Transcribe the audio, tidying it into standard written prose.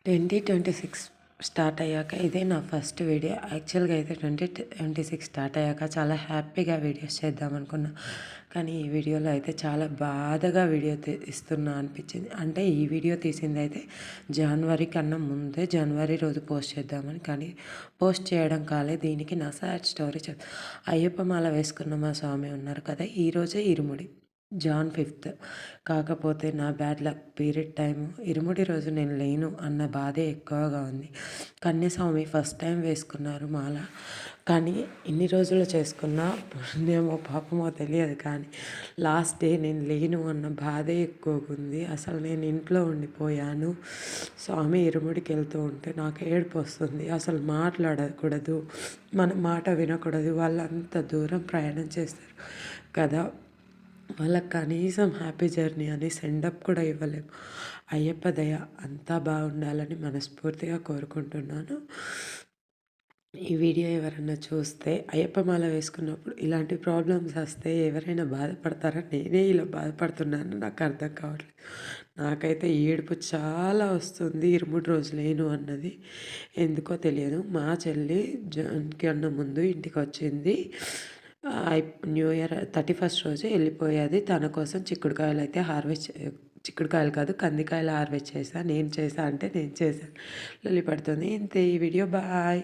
2026 start అయ్యాక ఇదే నా ఫస్ట్ వీడియో. యాక్చువల్‌గా అయితే 2026 స్టార్ట్ అయ్యాక చాలా హ్యాపీగా వీడియోస్ చేద్దాం అనుకున్నా. కానీ ఈ వీడియోలో అయితే చాలా బాధగా వీడియో ఇస్తున్నా అనిపించింది. అంటే ఈ వీడియో తీసిందైతే జనవరి కన్నా ముందే, జనవరి రోజు పోస్ట్ చేద్దామని. కానీ పోస్ట్ చేయడం కాలేదు. దీనికి నా సాడ్ స్టోరీ అయ్యప్ప మాల వేసుకున్న మా స్వామి ఉన్నారు కదా, ఈరోజే ఇరుముడి జాన్ 5థ్. కాకపోతే నా బ్యాడ్ లక్ పీరియడ్ టైము ఇరుముడి రోజు నేను లేను అన్న బాధే ఎక్కువగా ఉంది. కన్యస్వామి ఫస్ట్ టైం వేసుకున్నారు మాల. కానీ ఇన్ని రోజులు చేసుకున్న పుణ్యమో పాపమో తెలియదు, కానీ లాస్ట్ డే నేను లేను అన్న బాధే ఎక్కువగా ఉంది. అసలు నేను ఇంట్లో ఉండిపోయాను. స్వామి ఇరుముడికి వెళ్తూ ఉంటే నాకు ఏడుపు వస్తుంది. అసలు మాట్లాడకూడదు, మన మాట వినకూడదు. వాళ్ళు అంత దూరం ప్రయాణం చేస్తారు కదా, వాళ్ళకి కనీసం హ్యాపీ జర్నీ అని సెండప్ కూడా ఇవ్వలేము. అయ్యప్ప దయ అంతా బాగుండాలని మనస్ఫూర్తిగా కోరుకుంటున్నాను. ఈ వీడియో ఎవరైనా చూస్తే అయ్యప్ప మాల వేసుకున్నప్పుడు ఇలాంటి ప్రాబ్లమ్స్ వస్తే ఎవరైనా బాధపడతారా? నేనే ఇలా బాధపడుతున్నాను, నాకు అర్థం కావట్లేదు. నాకైతే ఏడుపు చాలా వస్తుంది ఇరుముడు రోజు లేను అన్నది. ఎందుకో తెలియదు. మా చెల్లి జన్కి అన్న ముందు ఇంటికి వచ్చింది. న్యూ ఇయర్ 31st రోజు వెళ్ళిపోయేది. తన కోసం చిక్కుడుకాయలు అయితే చిక్కుడుకాయలు కాదు, కందికాయలు హార్వెస్ట్ చేశా. నేను చేశా అంటే నేను చేశాను. లొల్లి పడుతుంది. ఇంతే ఈ వీడియో. బాయ్.